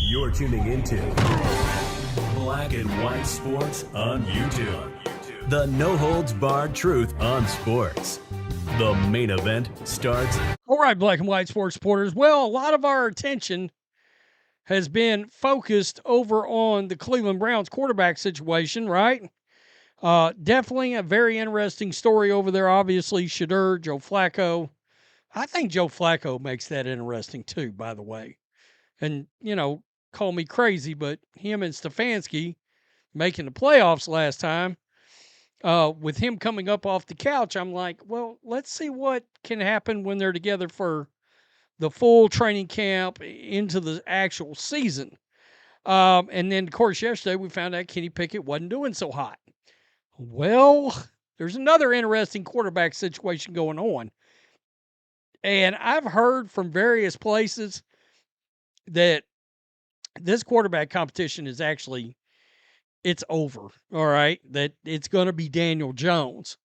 You're tuning into Black and White Sports on YouTube. The no-holds-barred truth on sports. The main event starts. All right, Black and White Sports supporters. Well, a lot of our attention has been focused over on the Cleveland Browns quarterback situation, right? Definitely a very interesting story over there. Obviously, Shedeur, Joe Flacco. I think Joe Flacco makes that interesting too, by the way. And, call me crazy, but him and Stefanski making the playoffs last time, with him coming up off the couch, I'm like, well, let's see what can happen when they're together for the full training camp into the actual season. And then, of course, yesterday we found out Kenny Pickett wasn't doing so hot. Well, there's another interesting quarterback situation going on. And I've heard from various places that this quarterback competition is actually, it's over, all right? That it's going to be Daniel Jones.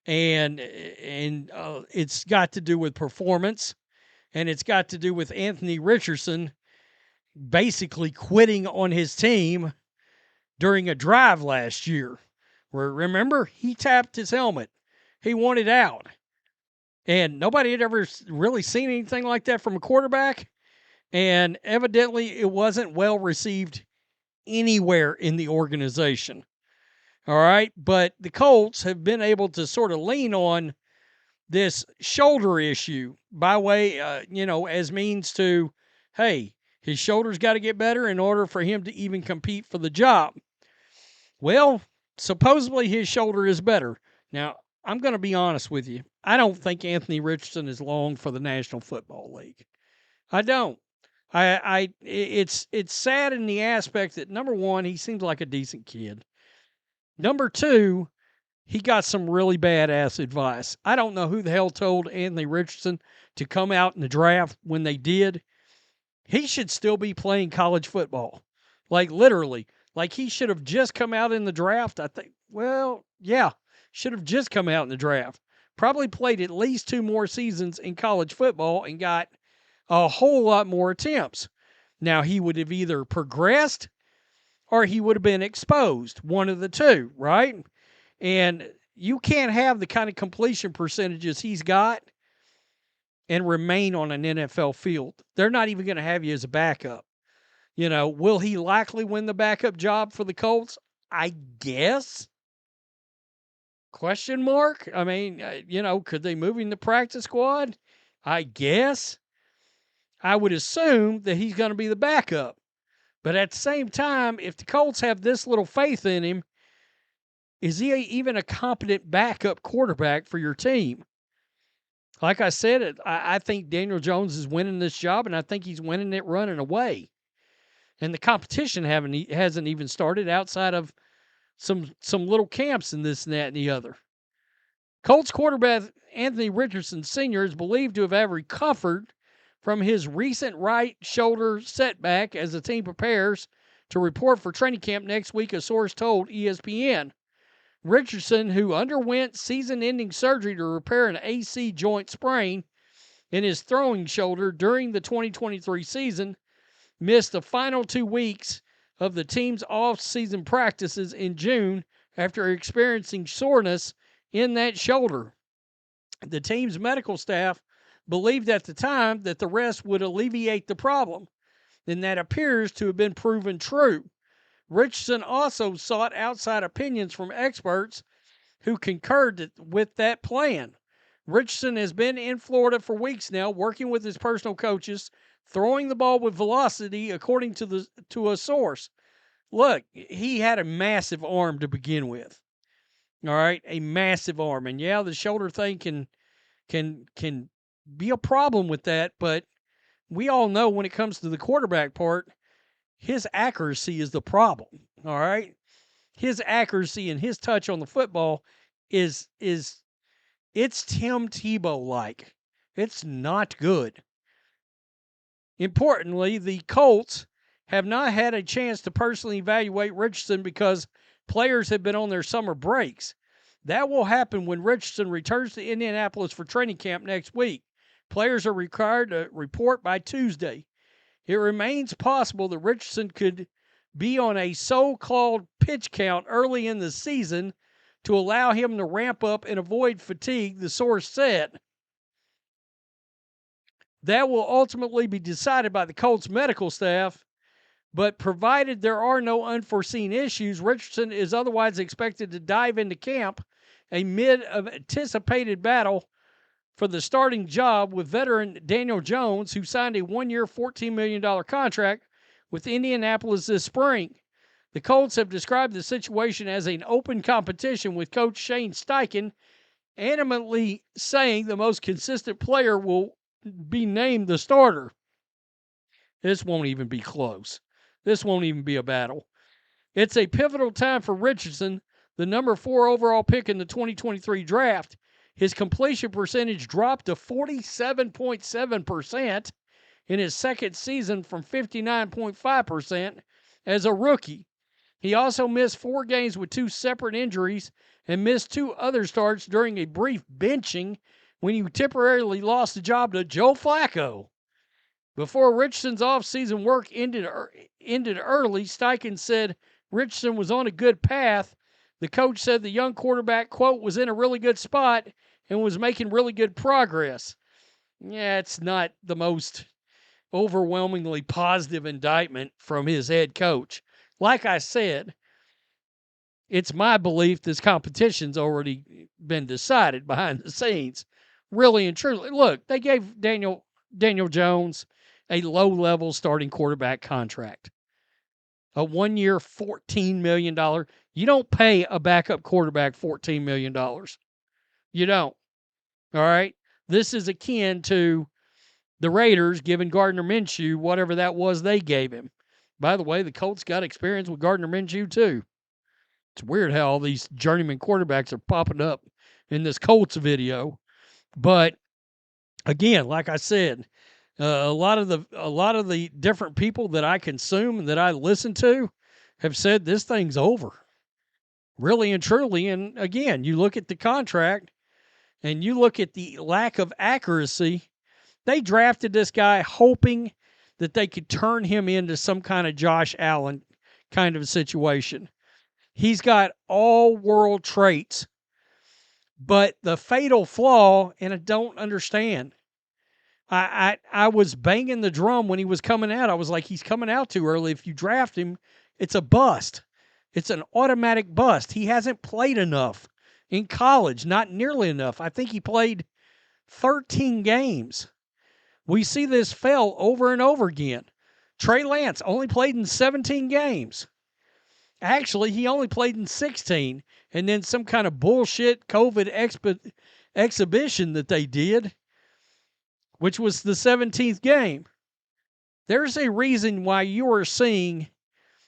And it's got to do with performance, and it's got to do with Anthony Richardson basically quitting on his team during a drive last year. Where, remember, he tapped his helmet. He wanted out. And nobody had ever really seen anything like that from a quarterback. And evidently it wasn't well received anywhere in the organization. All right. But the Colts have been able to sort of lean on this shoulder issue by way, as means to, hey, his shoulder's got to get better in order for him to even compete for the job. Well, supposedly his shoulder is better. Now, I'm going to be honest with you. I don't think Anthony Richardson is long for the National Football League. I don't. It's sad in the aspect that, number one, he seems like a decent kid. Number two, he got some really badass advice. I don't know who the hell told Anthony Richardson to come out in the draft when they did. He should still be playing college football. Like, literally. Like, he should have just come out in the draft. I think, well, yeah, should have just come out in the draft. Probably played at least 2 more seasons in college football and got a whole lot more attempts. Now, he would have either progressed or he would have been exposed. One of the two, right? And you can't have the kind of completion percentages he's got and remain on an NFL field. They're not even going to have you as a backup. Will he likely win the backup job for the Colts? I guess. Question mark? I mean, could they move him to practice squad? I guess. I would assume that he's going to be the backup. But at the same time, if the Colts have this little faith in him, is he even a competent backup quarterback for your team? Like I said, I think Daniel Jones is winning this job, and I think he's winning it running away. And the competition hasn't even started outside of some little camps and this and that and the other. Colts quarterback Anthony Richardson Sr. is believed to have recovered from his recent right shoulder setback as the team prepares to report for training camp next week, a source told ESPN. Richardson, who underwent season-ending surgery to repair an AC joint sprain in his throwing shoulder during the 2023 season, missed the final 2 weeks of the team's off-season practices in June after experiencing soreness in that shoulder. The team's medical staff believed at the time that the rest would alleviate the problem, and that appears to have been proven true. Richardson also sought outside opinions from experts who concurred with that plan. Richardson has been in Florida for weeks now, working with his personal coaches, throwing the ball with velocity, according to a source. Look, he had a massive arm to begin with. All right, a massive arm, and yeah, the shoulder thing can be a problem with that. But we all know when it comes to the quarterback part, his accuracy is the problem. All right, his accuracy and his touch on the football is it's Tim Tebow like. It's not good. Importantly, the Colts have not had a chance to personally evaluate Richardson because players have been on their summer breaks. That will happen when Richardson returns to Indianapolis for training camp next week. Players are required to report by Tuesday. it remains possible that Richardson could be on a so-called pitch count early in the season to allow him to ramp up and avoid fatigue, the source said. That will ultimately be decided by the Colts medical staff, but provided there are no unforeseen issues, Richardson is otherwise expected to dive into camp amid an anticipated battle for the starting job with veteran Daniel Jones, who signed a one-year, $14 million contract with Indianapolis this spring. The Colts have described the situation as an open competition, with coach Shane Steichen adamantly saying the most consistent player will be named the starter. This won't even be close. This won't even be a battle. It's a pivotal time for Richardson, the number 4 overall pick in the 2023 draft. His completion percentage dropped to 47.7% in his second season from 59.5% as a rookie. He also missed 4 games with 2 separate injuries and missed 2 other starts during a brief benching when he temporarily lost the job to Joe Flacco. Before Richardson's offseason work ended early, Steichen said Richardson was on a good path. The coach said the young quarterback, quote, was in a really good spot and was making really good progress. Yeah, it's not the most overwhelmingly positive indictment from his head coach. Like I said, it's my belief this competition's already been decided behind the scenes. Really and truly. Look, they gave Daniel Jones a low-level starting quarterback contract. A one-year, $14 million. You don't pay a backup quarterback $14 million. You don't. All right? This is akin to the Raiders giving Gardner Minshew whatever that was they gave him. By the way, the Colts got experience with Gardner Minshew too. It's weird how all these journeyman quarterbacks are popping up in this Colts video. But again, like I said, a lot of the different people that I consume and that I listen to have said this thing's over, really and truly. And again, you look at the contract and you look at the lack of accuracy. They drafted this guy hoping that they could turn him into some kind of Josh Allen kind of situation. He's got all world traits, but the fatal flaw, and I don't understand. I was banging the drum when he was coming out. I was like, he's coming out too early. If you draft him, it's a bust. It's an automatic bust. He hasn't played enough in college, not nearly enough. I think he played 13 games. We see this fail over and over again. Trey Lance only played in 17 games. Actually, he only played in 16, and then some kind of bullshit COVID exhibition that they did, which was the 17th game. There's a reason why you are seeing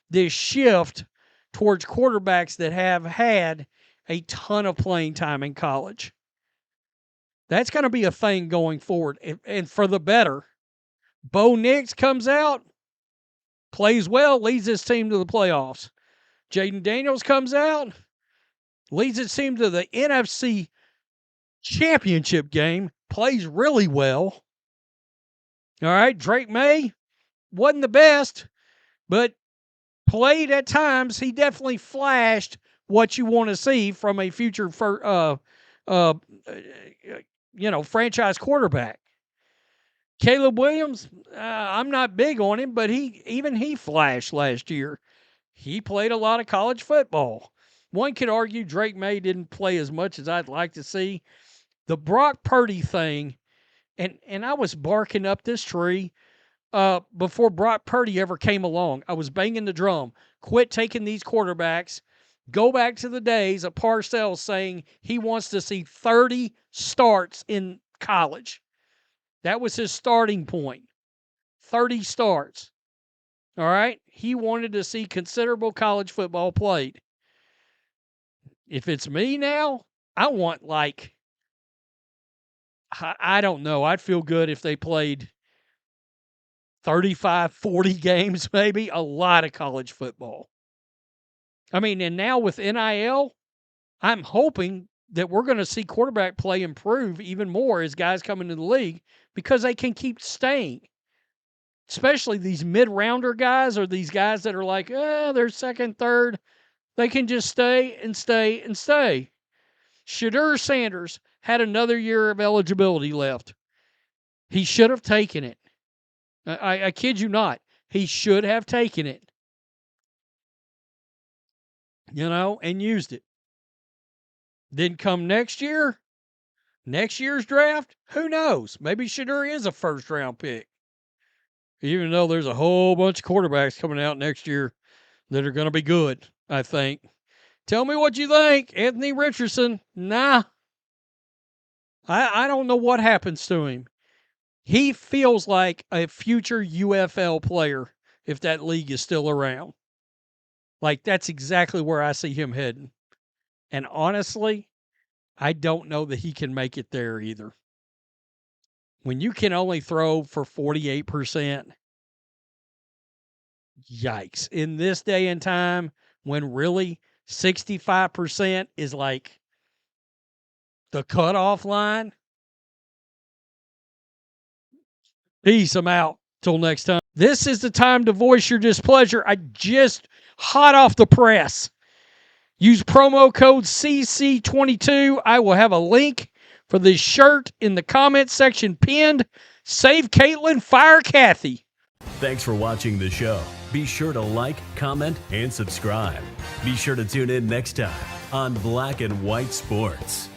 this shift towards quarterbacks that have had a ton of playing time in college. That's going to be a thing going forward, and for the better. Bo Nix comes out, plays well, leads his team to the playoffs. Jaden Daniels comes out, leads his team to the NFC Championship game, plays really well. All right, Drake May wasn't the best, but played at times. He definitely flashed what you want to see from a future franchise quarterback. Caleb Williams, I'm not big on him, but he flashed last year. He played a lot of college football. One could argue Drake May didn't play as much as I'd like to see. The Brock Purdy thing, and I was barking up this tree before Brock Purdy ever came along. I was banging the drum. Quit taking these quarterbacks. Go back to the days of Parcells saying he wants to see 30 starts in college. That was his starting point. 30 starts. All right? He wanted to see considerable college football played. If it's me now, I want I don't know. I'd feel good if they played 35, 40 games maybe. A lot of college football. I mean, and now with NIL, I'm hoping that we're going to see quarterback play improve even more as guys come into the league because they can keep staying. especially these mid-rounder guys or these guys that are like, they're second, third. They can just stay and stay and stay. Shedeur Sanders had another year of eligibility left. He should have taken it. I kid you not. He should have taken it. And used it. Then come next year's draft, who knows? Maybe Shedeur is a first-round pick. Even though there's a whole bunch of quarterbacks coming out next year that are going to be good, I think. Tell me what you think. Anthony Richardson, nah. I don't know what happens to him. He feels like a future UFL player if that league is still around. Like, that's exactly where I see him heading. And honestly, I don't know that he can make it there either. When you can only throw for 48%, yikes. In this day and time, when really 65% is like the cutoff line. Peace. I'm out. Till next time. This is the time to voice your displeasure. I just hot off the press. Use promo code CC22. I will have a link for this shirt in the comment section pinned. Save Caitlin, fire Kathy. Thanks for watching the show. Be sure to like, comment, and subscribe. Be sure to tune in next time on Black and White Sports.